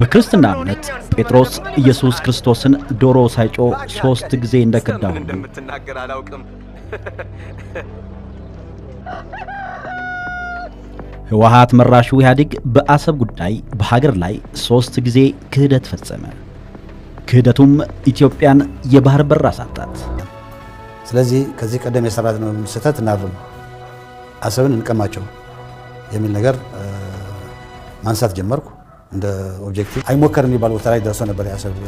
በክርስትና እምነት ጴጥሮስ ኢየሱስ ክርስቶስን ዶሮ ሳይጮ 3 ጊዜ እንደከዳው እንደምትናገር አላውቅም። ህወሓት መራሹ ኢህአዴግ በአሰብ ጉዳይ በሀገር ላይ 3 ጊዜ ክህደት ፈጸመ። ክህደቱም ኢትዮጵያን የባህር በር አሳጣት። ስለዚህ ከዚህ ቀደም የሰራነውን ስህተት እናርም፣ አሰብን እንቀማቸው የሚል ነገር ማንሳት ጀመርኩ። እንደ ኦብጀክቲቭ አይሞከር የሚባል ቦታ ላይ ደርሶ ነበር።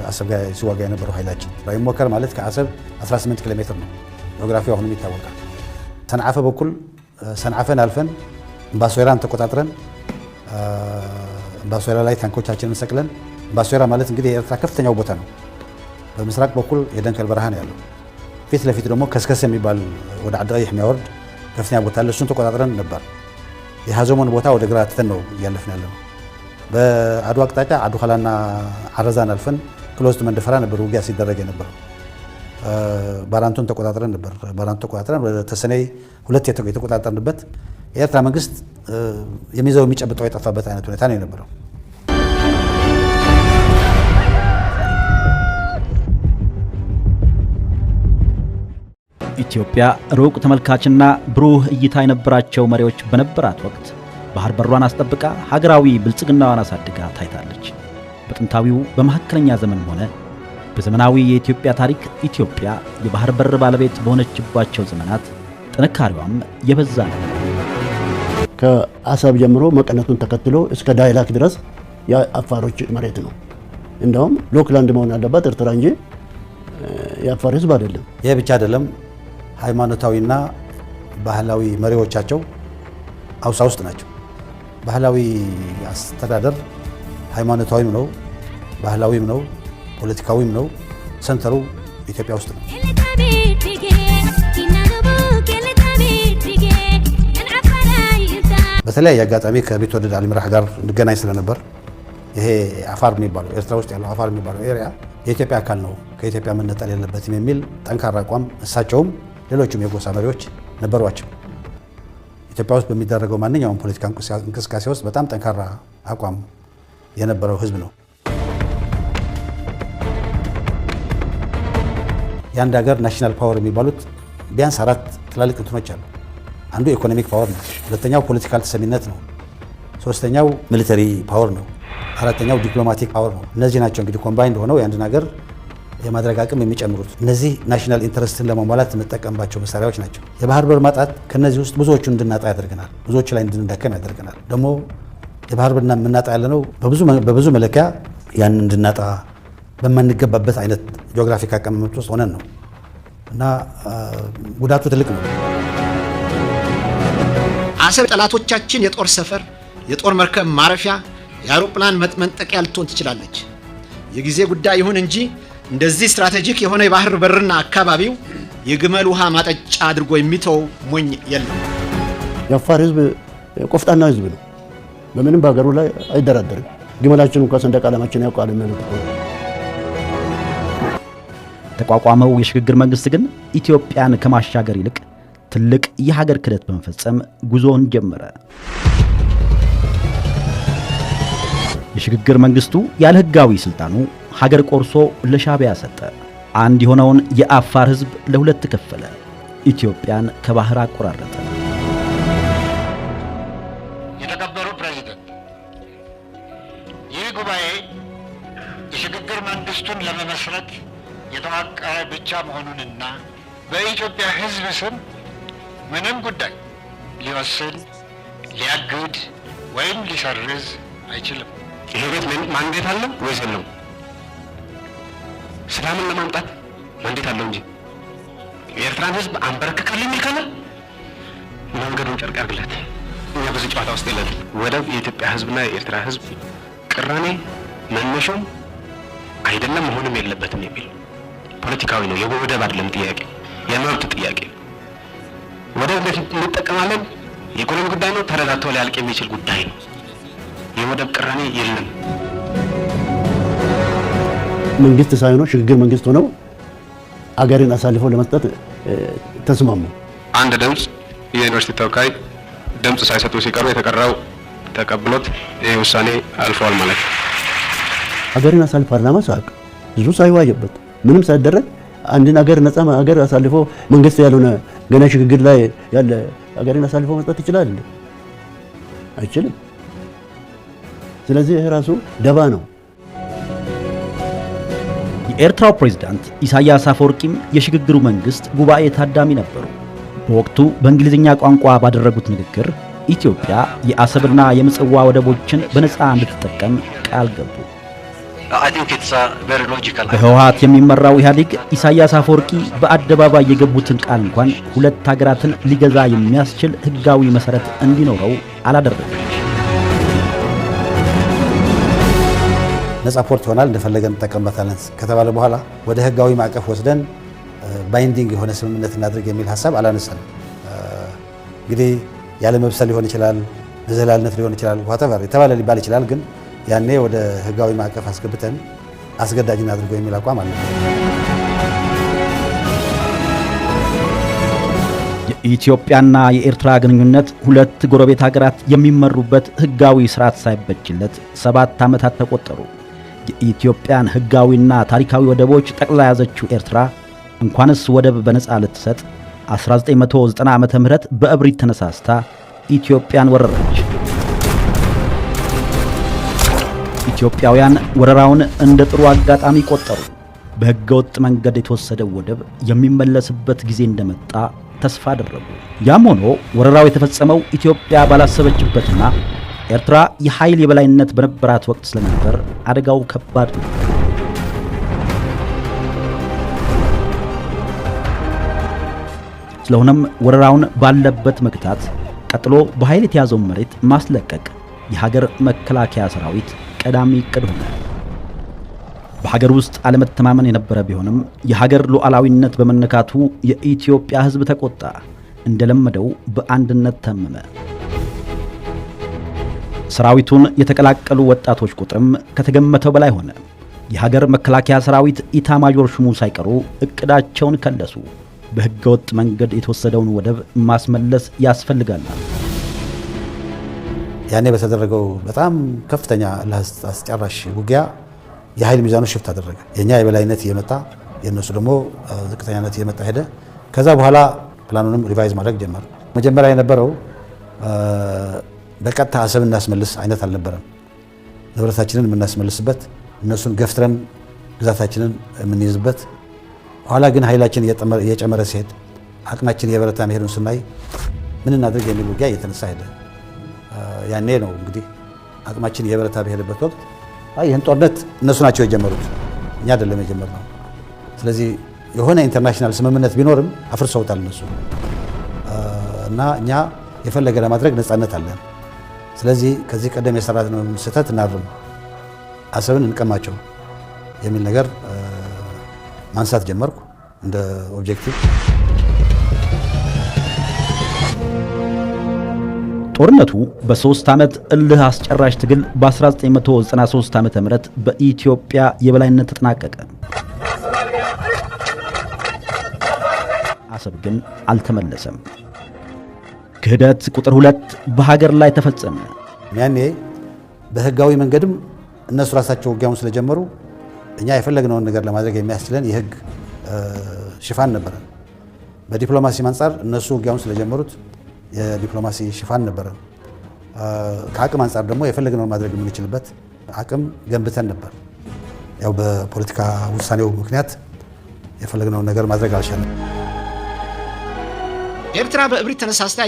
አሰብ ጋር ሲዋጋ የነበረው ኃይላችን አይሞከር ማለት ከአሰብ 18 ኪሎ ሜትር ነው። ጂኦግራፊው አሁንም ይታወቃል። ሰንዓፈ በኩል ሰንዓፈን አልፈን ባሶራን ተቆጣጥረን ባሶራ ላይ ታንኮቻችንን ሰቅለን ባሶራ ማለት እንግዲህ የኤርትራ ከፍተኛው ቦታ ነው። በምስራቅ በኩል የደንከል በረሃ ነው ያለው። ፊት ለፊት ደግሞ ከስከስ የሚባል ወደ አድራይ የሚያወርድ ከፍተኛ ቦታ አለ። እሱን ተቆጣጥረን ነበር። የሃዘሞን ቦታ ወደ ግራ ትተን ነው እያለፍን ያለው። በአድዋ አቅጣጫ አዱኸላና አረዛን አልፈን ክሎዝድ መንደፈራ ነበር ውጊያ ሲደረግ የነበረው። ባራንቱን ተቆጣጥረን ነበር። ባራንቱ ተቆጣጥረን ወደ ተሰነይ 2 የተቆጣጠርንበት የኤርትራ መንግስት የሚይዘው የሚጨብጠው የጠፋበት አይነት ሁኔታ ነው የነበረው። ኢትዮጵያ ሩቅ ተመልካችና ብሩህ እይታ የነበራቸው መሪዎች በነበራት ወቅት ባህር በሯን አስጠብቃ ሀገራዊ ብልጽግናዋን አሳድጋ ታይታለች። በጥንታዊው በመካከለኛ ዘመን ሆነ በዘመናዊ የኢትዮጵያ ታሪክ ኢትዮጵያ የባህር በር ባለቤት በሆነችባቸው ዘመናት ጥንካሬዋም የበዛ ነው። ከአሰብ ጀምሮ መቀነቱን ተከትሎ እስከ ዳይላክ ድረስ የአፋሮች መሬት ነው። እንደውም ሎክላንድ መሆን ያለባት ኤርትራ እንጂ የአፋር ህዝብ አይደለም። ይሄ ብቻ አይደለም። ሃይማኖታዊና ባህላዊ መሪዎቻቸው አውሳ ውስጥ ናቸው። ባህላዊ አስተዳደር ሃይማኖታዊም ነው፣ ባህላዊም ነው፣ ፖለቲካዊም ነው። ሰንተሩ ኢትዮጵያ ውስጥ ነው። በተለያየ አጋጣሚ ከቢትወደድ አልምራህ ጋር እንገናኝ ስለነበር ይሄ አፋር የሚባለው ኤርትራ ውስጥ ያለው አፋር የሚባለው ኤሪያ የኢትዮጵያ አካል ነው፣ ከኢትዮጵያ መነጠል የለበትም የሚል ጠንካራ አቋም እሳቸውም ሌሎችም የጎሳ መሪዎች ነበሯቸው። ኢትዮጵያ ውስጥ በሚደረገው ማንኛውም ፖለቲካ እንቅስቃሴ ውስጥ በጣም ጠንካራ አቋም የነበረው ህዝብ ነው። የአንድ ሀገር ናሽናል ፓወር የሚባሉት ቢያንስ 4 ትላልቅ እንትኖች አሉ። አንዱ ኢኮኖሚክ ፓወር ነው። ሁለተኛው ፖለቲካል ተሰሚነት ነው። ሶስተኛው ሚሊተሪ ፓወር ነው። አራተኛው ዲፕሎማቲክ ፓወር ነው። እነዚህ ናቸው እንግዲህ ኮምባይንድ ሆነው የአንድን ሀገር የማድረግ አቅም የሚጨምሩት። እነዚህ ናሽናል ኢንተረስትን ለማሟላት የምንጠቀምባቸው መሳሪያዎች ናቸው። የባህር በር ማጣት ከነዚህ ውስጥ ብዙዎቹን እንድናጣ ያደርገናል። ብዙዎቹ ላይ እንድንዳከም ያደርገናል። ደግሞ የባህር በር የምናጣ ያለነው በብዙ መለኪያ ያን እንድናጣ በማንገባበት አይነት ጂኦግራፊክ አቀማመጥ ውስጥ ሆነን ነው እና ጉዳቱ ትልቅ ነው። አሰብ ጠላቶቻችን የጦር ሰፈር፣ የጦር መርከብ ማረፊያ፣ የአውሮፕላን መጥመንጠቂያ ልትሆን ትችላለች። የጊዜ ጉዳይ ይሁን እንጂ እንደዚህ ስትራቴጂክ የሆነ የባህር በርና አካባቢው የግመል ውሃ ማጠጫ አድርጎ የሚተው ሞኝ የለም። የአፋር ህዝብ ቆፍጣና ህዝብ ነው። በምንም በሀገሩ ላይ አይደራደርም። ግመላችን እንኳን ሰንደቅ ዓላማችን ያውቃል ማለት ነው። ተቋቋመው የሽግግር መንግስት ግን ኢትዮጵያን ከማሻገር ይልቅ ትልቅ የሀገር ክህደት በመፈጸም ጉዞን ጀመረ። የሽግግር መንግስቱ ያለ ህጋዊ ስልጣኑ ሀገር ቆርሶ ለሻዕቢያ ሰጠ። አንድ የሆነውን የአፋር ህዝብ ለሁለት ከፈለ። ኢትዮጵያን ከባህር አቆራረጠ። የተከበሩ ፕሬዝዳንት፣ ይህ ጉባኤ የሽግግር መንግስቱን ለመመስረት የተዋቀረ ብቻ መሆኑንና በኢትዮጵያ ህዝብ ስም ምንም ጉዳይ ሊወስን፣ ሊያግድ ወይም ሊሰርዝ አይችልም። ይሄ ቤት ማንዴት አለው ወይስ የለውም? ሰላምን ለማምጣት ማንዴት አለው እንጂ የኤርትራን ህዝብ አንበረክካለሁ የሚል ካለ መንገዱን ጨርቅ አድርግለት። እኛ ብዙ ጨዋታ ውስጥ የለንም። ወደብ የኢትዮጵያ ህዝብና የኤርትራ ህዝብ ቅራኔ መነሻው አይደለም መሆንም የለበትም የሚል ፖለቲካዊ ነው። የወደብ አይደለም ጥያቄ፣ የመብት ጥያቄ። ወደብ እንዴት እንጠቀማለን? የኢኮኖሚ ጉዳይ ነው። ተረዳቶ ሊያልቅ የሚችል ጉዳይ ነው። የወደብ ቅራኔ የለም። መንግስት ሳይሆን ሽግግር መንግስት ሆነው አገርን አሳልፈው ለመስጠት ተስማሙ። አንድ ድምፅ የዩኒቨርሲቲ ተወካይ ድምፅ ሳይሰጡ ሲቀሩ የተቀረው ተቀብሎት ይህ ውሳኔ አልፈዋል ማለት ነው። ሀገርን አሳልፎ ፓርላማ ሳቅ ብዙ ሳይዋየበት ምንም ሳይደረግ አንድን ሀገር ነፃ ሀገር አሳልፎ መንግስት ያልሆነ ገና ሽግግር ላይ ያለ ሀገርን አሳልፎ መስጠት ይችላል እንዴ? አይችልም። ስለዚህ ይሄ ራሱ ደባ ነው። የኤርትራው ፕሬዝዳንት ኢሳያስ አፈወርቂም የሽግግሩ መንግስት ጉባኤ ታዳሚ ነበሩ። በወቅቱ በእንግሊዝኛ ቋንቋ ባደረጉት ንግግር ኢትዮጵያ የአሰብና የምጽዋ ወደቦችን በነፃ እንድትጠቀም ቃል ገቡ። በህወሓት የሚመራው ኢህአዴግ ኢሳያስ አፈወርቂ በአደባባይ የገቡትን ቃል እንኳን ሁለት ሀገራትን ሊገዛ የሚያስችል ህጋዊ መሰረት እንዲኖረው አላደረገም። ነፃ ፖርት ይሆናል እንደፈለገን እንጠቀምበታለን ከተባለ በኋላ ወደ ህጋዊ ማዕቀፍ ወስደን ባይንዲንግ የሆነ ስምምነት እናድርግ የሚል ሀሳብ አላነሳንም። እንግዲህ ያለ መብሰል ሊሆን ይችላል፣ በዘላልነት ሊሆን ይችላል፣ ዋተቨር የተባለ ሊባል ይችላል። ግን ያኔ ወደ ህጋዊ ማዕቀፍ አስገብተን አስገዳጅ እናድርገው የሚል አቋም አለ። የኢትዮጵያና የኤርትራ ግንኙነት ሁለት ጎረቤት ሀገራት የሚመሩበት ህጋዊ ስርዓት ሳይበጅለት 7 ዓመታት ተቆጠሩ። የኢትዮጵያን ህጋዊና ታሪካዊ ወደቦች ጠቅላ ያዘችው ኤርትራ እንኳንስ ወደብ በነፃ ልትሰጥ 1990 ዓመተ ምህረት በእብሪት ተነሳስታ ኢትዮጵያን ወረረች። ኢትዮጵያውያን ወረራውን እንደ ጥሩ አጋጣሚ ቆጠሩ። በህገወጥ መንገድ የተወሰደው ወደብ የሚመለስበት ጊዜ እንደመጣ ተስፋ አደረጉ። ያም ሆኖ ወረራው የተፈጸመው ኢትዮጵያ ባላሰበችበትና ኤርትራ የኃይል የበላይነት በነበራት ወቅት ስለነበር አደጋው ከባድ ነው። ስለሆነም ወረራውን ባለበት መግታት፣ ቀጥሎ በኃይል የተያዘውን መሬት ማስለቀቅ የሀገር መከላከያ ሰራዊት ቀዳሚ ዕቅድ ሆነ። በሀገር ውስጥ አለመተማመን የነበረ ቢሆንም የሀገር ሉዓላዊነት በመነካቱ የኢትዮጵያ ህዝብ ተቆጣ። እንደለመደው በአንድነት ተመመ። ሰራዊቱን የተቀላቀሉ ወጣቶች ቁጥርም ከተገመተው በላይ ሆነ። የሀገር መከላከያ ሰራዊት ኢታማዦር ሹሙ ሳይቀሩ እቅዳቸውን ከለሱ። በህገወጥ መንገድ የተወሰደውን ወደብ ማስመለስ ያስፈልጋል። ያኔ በተደረገው በጣም ከፍተኛ አስጨራሽ ውጊያ የኃይል ሚዛኑ ሽፍት አደረገ። የኛ የበላይነት እየመጣ የነሱ ደግሞ ዝቅተኛነት እየመጣ ሄደ። ከዛ በኋላ ፕላኑንም ሪቫይዝ ማድረግ ጀመረ። መጀመሪያ የነበረው በቀጥታ አሰብ እናስመልስ አይነት አልነበረም። ንብረታችንን የምናስመልስበት፣ እነሱን ገፍትረን ግዛታችንን የምንይዝበት። ኋላ ግን ኃይላችን እየጨመረ ሲሄድ አቅማችን እየበረታ መሄዱን ስናይ ምን እናድርግ የሚል ውጊያ እየተነሳ ሄደ። ያኔ ነው እንግዲህ አቅማችን እየበረታ በሄደበት ወቅት ይህን ጦርነት እነሱ ናቸው የጀመሩት፣ እኛ አይደለም የጀመርነው። ስለዚህ የሆነ ኢንተርናሽናል ስምምነት ቢኖርም አፍርሰውታል እነሱ እና እኛ የፈለገ ለማድረግ ነፃነት አለን። ስለዚህ ከዚህ ቀደም የሰራነውን ስህተት እናርም፣ አሰብን እንቀማቸው የሚል ነገር ማንሳት ጀመርኩ እንደ ኦብጀክቲቭ። ጦርነቱ በ3 ዓመት እልህ አስጨራሽ ትግል በ1993 ዓመተ ምህረት በኢትዮጵያ የበላይነት ተጠናቀቀ። አሰብ ግን አልተመለሰም። ክህደት ቁጥር 2 በሀገር ላይ ተፈጸመ። ያኔ በህጋዊ መንገድም እነሱ ራሳቸው ውጊያውን ስለጀመሩ እኛ የፈለግነውን ነገር ለማድረግ የሚያስችለን የህግ ሽፋን ነበረ። በዲፕሎማሲ አንጻር እነሱ ውጊያውን ስለጀመሩት የዲፕሎማሲ ሽፋን ነበረ። ከአቅም አንጻር ደግሞ የፈለግነውን ማድረግ የምንችልበት አቅም ገንብተን ነበር። ያው በፖለቲካ ውሳኔው ምክንያት የፈለግነውን ነገር ማድረግ አልቻለም። ኤርትራ በእብሪት ተነሳስታ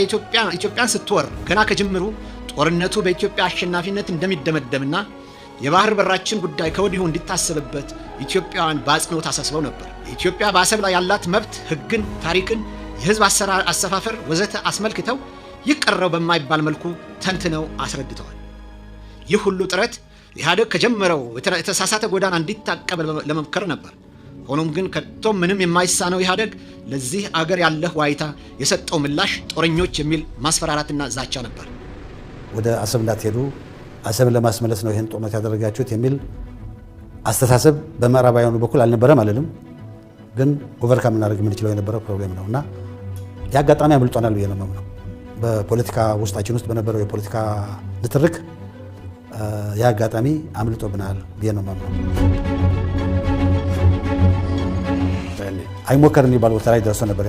ኢትዮጵያን ስትወር ገና ከጅምሩ ጦርነቱ በኢትዮጵያ አሸናፊነት እንደሚደመደምና የባህር በራችን ጉዳይ ከወዲሁ እንዲታሰብበት ኢትዮጵያውያን በአጽንኦት አሳስበው ነበር። ኢትዮጵያ በአሰብ ላይ ያላት መብት፣ ህግን፣ ታሪክን፣ የህዝብ አሰፋፈር ወዘተ አስመልክተው ይቀረው በማይባል መልኩ ተንትነው አስረድተዋል። ይህ ሁሉ ጥረት ኢህአዴግ ከጀመረው የተሳሳተ ጎዳና እንዲታቀብ ለመምከር ነበር። ሆኖም ግን ከቶም ምንም የማይሳነው ኢህአዴግ ለዚህ አገር ያለህ ዋይታ የሰጠው ምላሽ ጦረኞች የሚል ማስፈራራትና ዛቻ ነበር። ወደ አሰብ እንዳትሄዱ፣ አሰብን ለማስመለስ ነው ይህን ጦርነት ያደረጋችሁት የሚል አስተሳሰብ በምዕራባውያኑ በኩል አልነበረም አልልም፣ ግን ኦቨርካም እናደርግ የምንችለው የነበረው ፕሮብሌም ነው እና የአጋጣሚ አምልጦናል ብዬ ነው የማምነው። በፖለቲካ ውስጣችን ውስጥ በነበረው የፖለቲካ ንትርክ ያ አጋጣሚ አምልጦብናል ብዬ ነው የማምነው። አይሞከር የሚባል ቦታ ላይ ደርሶ ነበር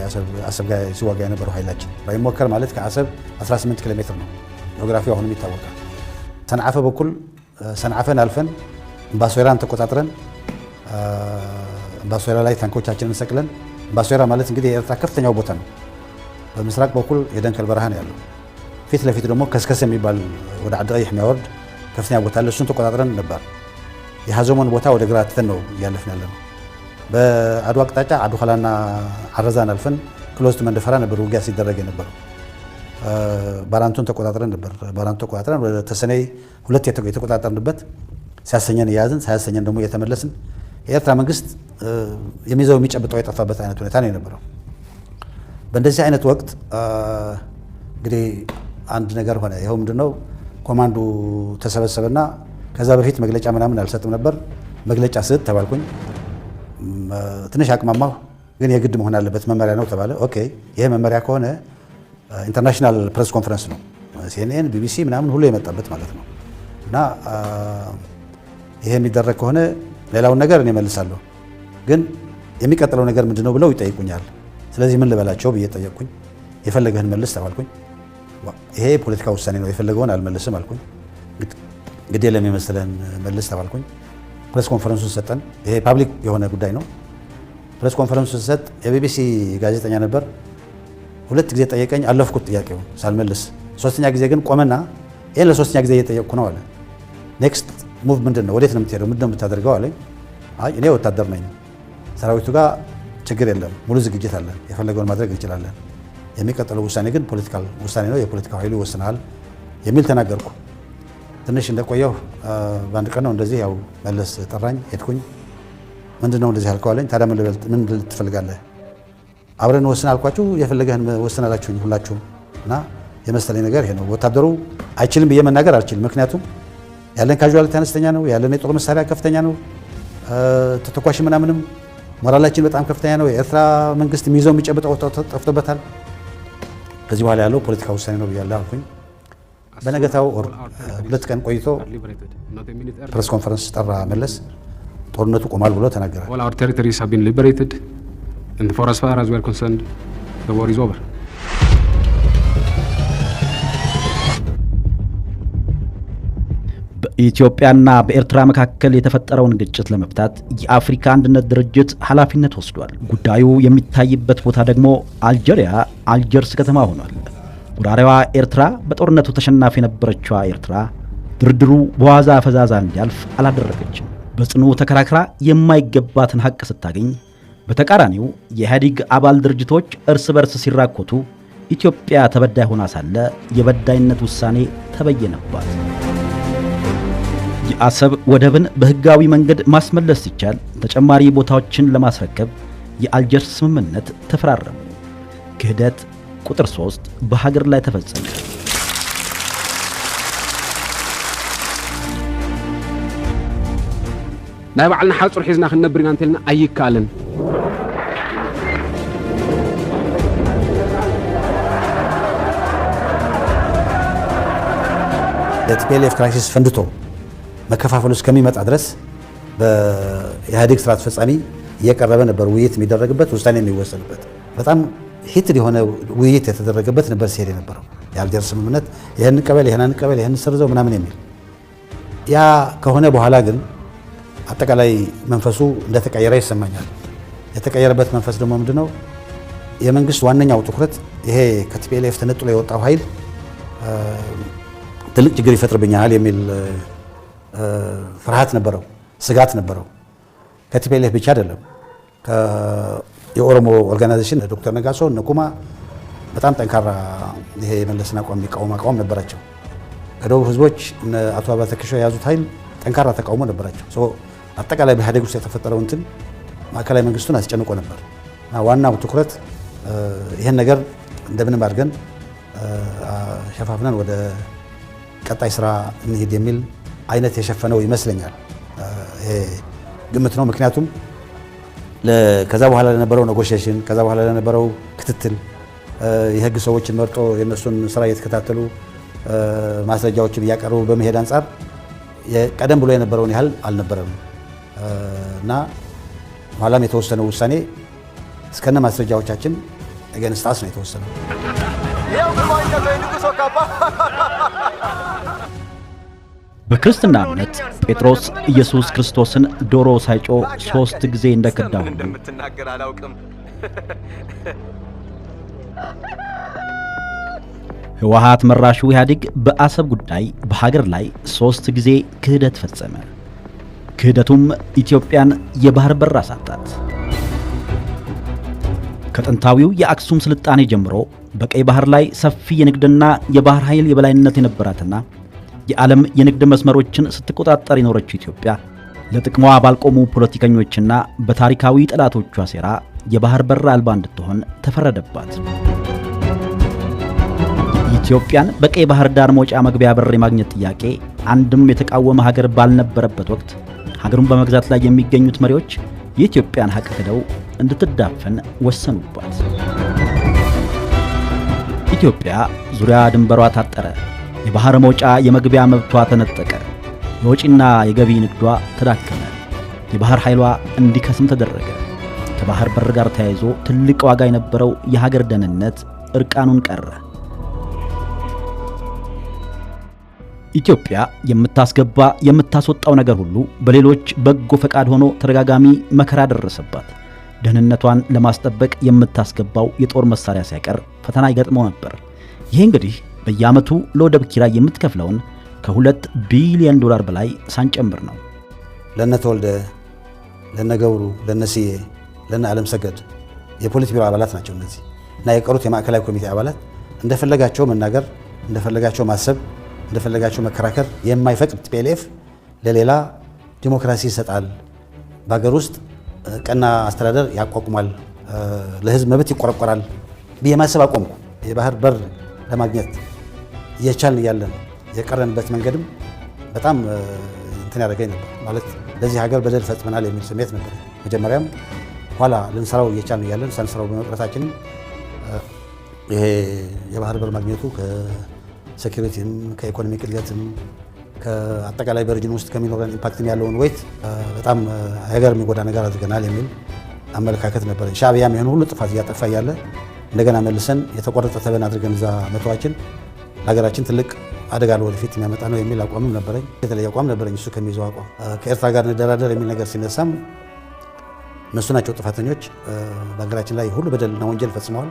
አሰብ ጋር ሲዋጋ የነበረው ኃይላችን። አይሞከር ማለት ከአሰብ 18 ኪሎ ሜትር ነው። ጂኦግራፊው አሁንም ይታወቃል። ሰንዓፈ በኩል ሰንዓፈን አልፈን እምባሶይራን ተቆጣጥረን እምባሶይራ ላይ ታንኮቻችንን ሰቅለን፣ እምባሶይራ ማለት እንግዲህ የኤርትራ ከፍተኛው ቦታ ነው። በምስራቅ በኩል የደንከል በረሃ ነው ያለው። ፊት ለፊት ደግሞ ከስከስ የሚባል ወደ ዓዲ ቀይሕ የሚያወርድ ከፍተኛ ቦታ አለ። እሱን ተቆጣጥረን ነበር። የሀዘሞን ቦታ ወደ ግራ ትተን ነው እያለፍን ያለ ነው። በአድዋ አቅጣጫ አዱኸላና ዓረዛን አልፈን ክሎዝት መንደፈራ ነበር ውጊያ ሲደረግ የነበረው። ባራንቱን ተቆጣጥረን ነበር። ባራንቱ ተቆጣጥረን ወደ ተሰነይ ሁለት የተቆጣጠርንበት ሲያሰኘን እያያዝን ሳያሰኘን ደግሞ እየተመለስን የኤርትራ መንግስት የሚይዘው የሚጨብጠው የጠፋበት አይነት ሁኔታ ነው የነበረው። በእንደዚህ አይነት ወቅት እንግዲህ አንድ ነገር ሆነ። ይኸው ምንድነው ኮማንዱ ተሰበሰበና ከዛ በፊት መግለጫ ምናምን አልሰጥም ነበር። መግለጫ ስጥ ተባልኩኝ። ትንሽ አቅማማሁ፣ ግን የግድ መሆን አለበት መመሪያ ነው ተባለ። ኦኬ ይሄ መመሪያ ከሆነ ኢንተርናሽናል ፕሬስ ኮንፈረንስ ነው፣ ሲኤንኤን ቢቢሲ ምናምን ሁሉ የመጣበት ማለት ነው። እና ይሄ የሚደረግ ከሆነ ሌላውን ነገር እኔ መልሳለሁ፣ ግን የሚቀጥለው ነገር ምንድነው ብለው ይጠይቁኛል። ስለዚህ ምን ልበላቸው ብዬ ጠየቅኩኝ። የፈለገህን መልስ ተባልኩኝ። ይሄ የፖለቲካ ውሳኔ ነው፣ የፈለገውን አልመልስም አልኩኝ። እንግዲህ ለሚመስለን መልስ ተባልኩኝ። ፕሬስ ኮንፈረንሱን ሰጠን። ይሄ ፓብሊክ የሆነ ጉዳይ ነው። ፕሬስ ኮንፈረንሱን ሰጥ የቢቢሲ ጋዜጠኛ ነበር። 2 ጊዜ ጠየቀኝ፣ አለፍኩት ጥያቄውን ሳልመልስ። 3ኛ ጊዜ ግን ቆመና ይሄን ለ3ኛ ጊዜ እየጠየቅኩ ነው አለ። ኔክስት ሙቭ ምንድን ነው? ወዴት ነው የምትሄደው? ምንድን ነው የምታደርገው አለኝ። አይ እኔ ወታደር ነኝ፣ ሰራዊቱ ጋር ችግር የለም፣ ሙሉ ዝግጅት አለን፣ የፈለገውን ማድረግ እንችላለን። የሚቀጥለው ውሳኔ ግን ፖለቲካል ውሳኔ ነው፣ የፖለቲካው ኃይሉ ይወስናል የሚል ተናገርኩ። ትንሽ እንደቆየሁ በአንድ ቀን ነው እንደዚህ ያው መለስ ጠራኝ። ሄድኩኝ። ምንድን ነው እንደዚህ አልከው አለኝ። ታዲያ ምን ልል ትፈልጋለህ? አብረን ወስን አልኳችሁ፣ የፈለገህን ወስን አላችሁኝ ሁላችሁም። እና የመሰለኝ ነገር ይሄ ነው። ወታደሩ አይችልም ብዬ መናገር አልችልም። ምክንያቱም ያለን ካዥዋሊቲ አነስተኛ ነው፣ ያለን የጦር መሳሪያ ከፍተኛ ነው፣ ተተኳሽ ምናምንም ሞራላችን በጣም ከፍተኛ ነው። የኤርትራ መንግስት የሚይዘው የሚጨብጠው ጠፍቶበታል። ከዚህ በኋላ ያለው ፖለቲካ ውሳኔ ነው ብያለሁ አልኩኝ። በነገታው 2 ቀን ቆይቶ ፕሬስ ኮንፈረንስ ጠራ መለስ። ጦርነቱ ቆሟል ብሎ ተናገረ። All our territories have been liberated and for as far as we are concerned the war is over. በኢትዮጵያና በኤርትራ መካከል የተፈጠረውን ግጭት ለመፍታት የአፍሪካ አንድነት ድርጅት ኃላፊነት ወስዷል። ጉዳዩ የሚታይበት ቦታ ደግሞ አልጀርስ ከተማ ሆኗል። ወራሪዋ ኤርትራ፣ በጦርነቱ ተሸናፊ የነበረችዋ ኤርትራ ድርድሩ በዋዛ ፈዛዛ እንዲያልፍ አላደረገችም። በጽኑ ተከራክራ የማይገባትን ሐቅ ስታገኝ፣ በተቃራኒው የኢህአዴግ አባል ድርጅቶች እርስ በርስ ሲራኮቱ ኢትዮጵያ ተበዳይ ሆና ሳለ የበዳይነት ውሳኔ ተበየነባት። የአሰብ ወደብን በህጋዊ መንገድ ማስመለስ ሲቻል ተጨማሪ ቦታዎችን ለማስረከብ የአልጀርስ ስምምነት ተፈራረሙ። ክህደት ቁጥር 3 በሀገር ላይ ተፈጸመ። ናይ ባዕልና ሓፁር ሒዝና ክንነብር ኢና እንተልና ኣይከኣልን። የቲፒኤልኤፍ ክራይሲስ ፈንድቶ መከፋፈሉ እስከሚመጣ ድረስ በኢህአዴግ ስራ አስፈጻሚ እየቀረበ ነበር ውይይት የሚደረግበት፣ ውሳኔ የሚወሰንበት። በጣም ሂትድ የሆነ ውይይት የተደረገበት ነበር ሲሄድ የነበረው የአልጀርስ ስምምነት። ይህን እንቀበል፣ ይህን አንቀበል፣ ይህን ሰርዘው ምናምን የሚል ያ ከሆነ በኋላ ግን አጠቃላይ መንፈሱ እንደተቀየረ ይሰማኛል። የተቀየረበት መንፈስ ደግሞ ምንድነው? የመንግስት ዋነኛው ትኩረት ይሄ ከቲፒኤልኤፍ ተነጥሎ የወጣው ኃይል ትልቅ ችግር ይፈጥርብኛል የሚል ፍርሃት ነበረው፣ ስጋት ነበረው። ከቲፒኤልኤፍ ብቻ አይደለም። የኦሮሞ ኦርጋናይዜሽን ዶክተር ነጋሶ እነ ኩማ በጣም ጠንካራ ይሄ የመለስን አቋም የሚቃወም አቋም ነበራቸው። ከደቡብ ህዝቦች አቶ አባተ ኪሾ የያዙት ኃይል ጠንካራ ተቃውሞ ነበራቸው። አጠቃላይ በኢህአዴግ ውስጥ የተፈጠረው እንትን ማዕከላዊ መንግስቱን አስጨንቆ ነበር እና ዋናው ትኩረት ይህን ነገር እንደምንም አድርገን ሸፋፍነን ወደ ቀጣይ ስራ እንሂድ የሚል አይነት የሸፈነው ይመስለኛል። ይሄ ግምት ነው። ምክንያቱም ከዛ በኋላ ለነበረው ኔጎሽዬሽን፣ ከዛ በኋላ ለነበረው ክትትል የህግ ሰዎችን መርጦ የነሱን ስራ እየተከታተሉ ማስረጃዎችን እያቀረቡ በመሄድ አንጻር ቀደም ብሎ የነበረውን ያህል አልነበረም እና ኋላም የተወሰነው ውሳኔ እስከነ ማስረጃዎቻችን አገንስት አስ ነው የተወሰነው። በክርስትና እምነት ጴጥሮስ ኢየሱስ ክርስቶስን ዶሮ ሳይጮህ 3 ጊዜ እንደከዳው እንደምትናገር አላውቅም። ህወሓት መራሹ ኢህአዴግ በአሰብ ጉዳይ በሀገር ላይ 3 ጊዜ ክህደት ፈጸመ። ክህደቱም ኢትዮጵያን የባህር በር አሳጣት። ከጥንታዊው የአክሱም ስልጣኔ ጀምሮ በቀይ ባህር ላይ ሰፊ የንግድና የባህር ኃይል የበላይነት የነበራትና የዓለም የንግድ መስመሮችን ስትቆጣጠር የኖረችው ኢትዮጵያ ለጥቅሟ ባልቆሙ ፖለቲከኞችና በታሪካዊ ጠላቶቿ ሴራ የባህር በር አልባ እንድትሆን ተፈረደባት። ኢትዮጵያን በቀይ ባህር ዳር መውጫ መግቢያ በር የማግኘት ጥያቄ አንድም የተቃወመ ሀገር ባልነበረበት ወቅት ሀገሩን በመግዛት ላይ የሚገኙት መሪዎች የኢትዮጵያን ሀቅ ክደው እንድትዳፈን ወሰኑባት። ኢትዮጵያ ዙሪያ ድንበሯ ታጠረ። የባህር መውጫ የመግቢያ መብቷ ተነጠቀ። የወጪና የገቢ ንግዷ ተዳከመ። የባህር ኃይሏ እንዲከስም ተደረገ። ከባህር በር ጋር ተያይዞ ትልቅ ዋጋ የነበረው የሀገር ደህንነት እርቃኑን ቀረ። ኢትዮጵያ የምታስገባ የምታስወጣው ነገር ሁሉ በሌሎች በጎ ፈቃድ ሆኖ ተደጋጋሚ መከራ ደረሰባት። ደህንነቷን ለማስጠበቅ የምታስገባው የጦር መሳሪያ ሳይቀር ፈተና ይገጥመው ነበር። ይሄ እንግዲህ በየዓመቱ ለወደብ ኪራይ የምትከፍለውን ከ2 ቢሊዮን ዶላር በላይ ሳንጨምር ነው። ለነተወልደ፣ ለነገብሩ፣ ለነስዬ፣ ለነ ዓለም ሰገድ የፖሊት ቢሮ አባላት ናቸው እነዚህ እና የቀሩት የማዕከላዊ ኮሚቴ አባላት እንደፈለጋቸው መናገር፣ እንደፈለጋቸው ማሰብ፣ እንደፈለጋቸው መከራከር የማይፈቅድ ቲፒኤልኤፍ ለሌላ ዲሞክራሲ ይሰጣል፣ በሀገር ውስጥ ቀና አስተዳደር ያቋቁማል፣ ለህዝብ መብት ይቆረቆራል ብዬ ማሰብ አቆምኩ። የባህር በር ለማግኘት እየቻልን እያለን የቀረንበት መንገድም በጣም እንትን ያደረገኝ ነበር። ማለት ለዚህ ሀገር በደል ፈጽመናል የሚል ስሜት ነበር መጀመሪያም። ኋላ ልንሰራው እየቻልን እያለን ሳንሰራው በመቅረታችንም ይሄ የባህር በር ማግኘቱ ከሴኩሪቲም ከኢኮኖሚክ እድገትም ከአጠቃላይ በሪጅን ውስጥ ከሚኖረን ኢምፓክትም ያለውን ወይት በጣም ሀገር የሚጎዳ ነገር አድርገናል የሚል አመለካከት ነበር። ሻዕቢያም ይሄን ሁሉ ጥፋት እያጠፋ እያለ እንደገና መልሰን የተቆረጠ ተበን አድርገን እዛ መተዋችን ለሀገራችን ትልቅ አደጋ ወደፊት የሚያመጣ ነው የሚል አቋምም ነበረኝ። የተለየ አቋም ነበረኝ እሱ ከሚይዘው አቋም። ከኤርትራ ጋር እንደራደር የሚል ነገር ሲነሳም እነሱ ናቸው ጥፋተኞች፣ በሀገራችን ላይ ሁሉ በደልና ወንጀል ፈጽመዋል፣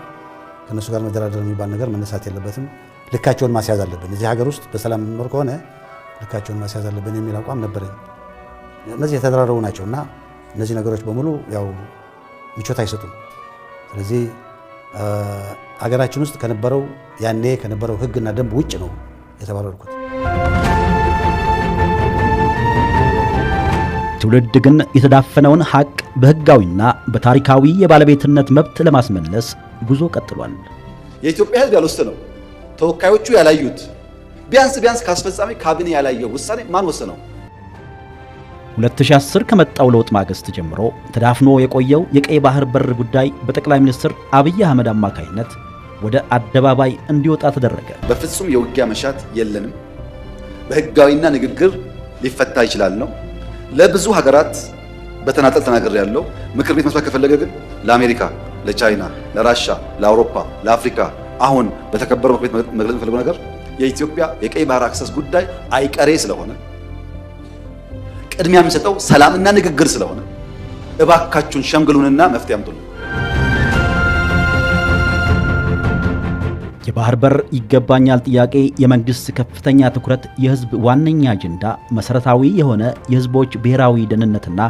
ከእነሱ ጋር መደራደር የሚባል ነገር መነሳት የለበትም፣ ልካቸውን ማስያዝ አለብን፣ እዚህ ሀገር ውስጥ በሰላም የምንኖር ከሆነ ልካቸውን ማስያዝ አለብን የሚል አቋም ነበረኝ። እነዚህ የተደራረቡ ናቸው እና እነዚህ ነገሮች በሙሉ ያው ምቾት አይሰጡም። ስለዚህ ሀገራችን ውስጥ ከነበረው ያኔ ከነበረው ሕግና ደንብ ውጭ ነው የተባረርኩት። ትውልድ ግን የተዳፈነውን ሀቅ በህጋዊና በታሪካዊ የባለቤትነት መብት ለማስመለስ ጉዞ ቀጥሏል። የኢትዮጵያ ሕዝብ ያልወሰነው ተወካዮቹ ያላዩት ቢያንስ ከአስፈጻሚ ካቢኔ ያላየው ውሳኔ ማን ወሰነው? 2010 ከመጣው ለውጥ ማግስት ጀምሮ ተዳፍኖ የቆየው የቀይ ባህር በር ጉዳይ በጠቅላይ ሚኒስትር አብይ አህመድ አማካይነት ወደ አደባባይ እንዲወጣ ተደረገ። በፍጹም የውጊያ መሻት የለንም፣ በህጋዊና ንግግር ሊፈታ ይችላል ነው። ለብዙ ሀገራት በተናጠል ተናገር ያለው ምክር ቤት መስማት ከፈለገ ግን ለአሜሪካ፣ ለቻይና፣ ለራሻ፣ ለአውሮፓ፣ ለአፍሪካ አሁን በተከበረው ምክር ቤት መግለጽ የፈለገው ነገር የኢትዮጵያ የቀይ ባህር አክሰስ ጉዳይ አይቀሬ ስለሆነ ቅድሚያ የሚሰጠው ሰላምና ንግግር ስለሆነ እባካችሁን ሸምግሉንና መፍትሄ አምጡልን። የባህር በር ይገባኛል ጥያቄ የመንግስት ከፍተኛ ትኩረት፣ የህዝብ ዋነኛ አጀንዳ፣ መሰረታዊ የሆነ የህዝቦች ብሔራዊ ደህንነትና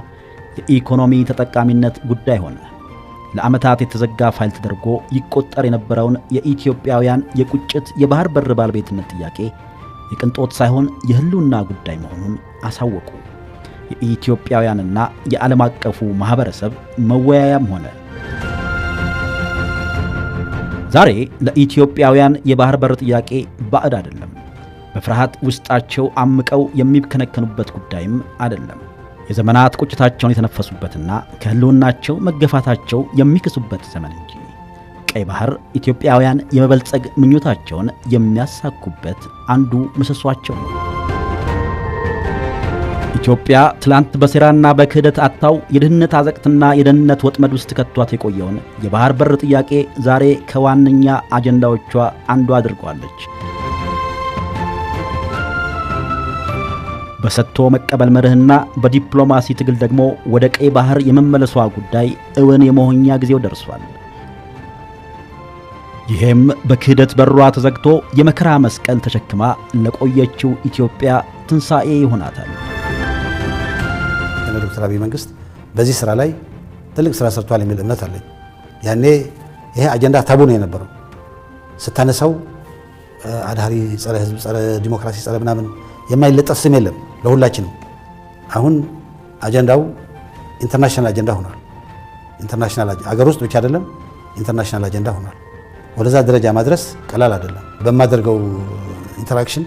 የኢኮኖሚ ተጠቃሚነት ጉዳይ ሆነ። ለዓመታት የተዘጋ ፋይል ተደርጎ ይቆጠር የነበረውን የኢትዮጵያውያን የቁጭት የባህር በር ባለቤትነት ጥያቄ የቅንጦት ሳይሆን የህልውና ጉዳይ መሆኑን አሳወቁ። የኢትዮጵያውያንና የዓለም አቀፉ ማህበረሰብ መወያያም ሆነ። ዛሬ ለኢትዮጵያውያን የባህር በር ጥያቄ ባዕድ አይደለም። በፍርሃት ውስጣቸው አምቀው የሚከነከኑበት ጉዳይም አይደለም። የዘመናት ቁጭታቸውን የተነፈሱበትና ከህልውናቸው መገፋታቸው የሚክሱበት ዘመን እንጂ። ቀይ ባህር ኢትዮጵያውያን የመበልጸግ ምኞታቸውን የሚያሳኩበት አንዱ ምሰሷቸው ነው። ኢትዮጵያ ትላንት በሴራና በክህደት አጥታው የድህነት አዘቅትና የደህንነት ወጥመድ ውስጥ ከቷት የቆየውን የባህር በር ጥያቄ ዛሬ ከዋነኛ አጀንዳዎቿ አንዱ አድርጓለች። በሰጥቶ መቀበል መርህና በዲፕሎማሲ ትግል ደግሞ ወደ ቀይ ባህር የመመለሷ ጉዳይ እውን የመሆኛ ጊዜው ደርሷል። ይሄም በክህደት በሯ ተዘግቶ የመከራ መስቀል ተሸክማ ለቆየችው ኢትዮጵያ ትንሣኤ ይሆናታል። ዶክተር አብይ መንግስት በዚህ ስራ ላይ ትልቅ ስራ ሰርቷል የሚል እምነት አለኝ። ያኔ ይሄ አጀንዳ ታቡ ነው የነበረው። ስታነሳው አድሃሪ፣ ጸረ ህዝብ፣ ጸረ ዲሞክራሲ፣ ጸረ ምናምን የማይለጠፍ ስም የለም ለሁላችንም። አሁን አጀንዳው ኢንተርናሽናል አጀንዳ ሆኗል። ኢንተርናሽናል አገር ውስጥ ብቻ አይደለም፣ ኢንተርናሽናል አጀንዳ ሆኗል። ወደዛ ደረጃ ማድረስ ቀላል አይደለም። በማደርገው ኢንተራክሽን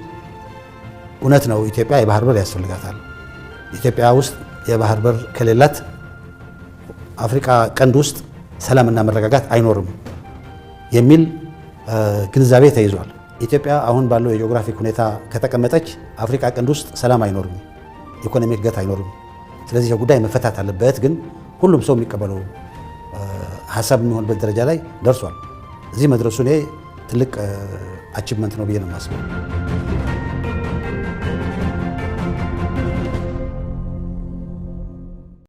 እውነት ነው ኢትዮጵያ የባህር በር ያስፈልጋታል። ኢትዮጵያ ውስጥ የባህር በር ከሌላት አፍሪካ ቀንድ ውስጥ ሰላምና መረጋጋት አይኖርም የሚል ግንዛቤ ተይዟል። ኢትዮጵያ አሁን ባለው የጂኦግራፊክ ሁኔታ ከተቀመጠች አፍሪካ ቀንድ ውስጥ ሰላም አይኖርም፣ ኢኮኖሚ እድገት አይኖርም። ስለዚህ ጉዳይ መፈታት አለበት። ግን ሁሉም ሰው የሚቀበለው ሀሳብ የሚሆንበት ደረጃ ላይ ደርሷል። እዚህ መድረሱ እኔ ትልቅ አቺቭመንት ነው ብዬ ነው የማስበው።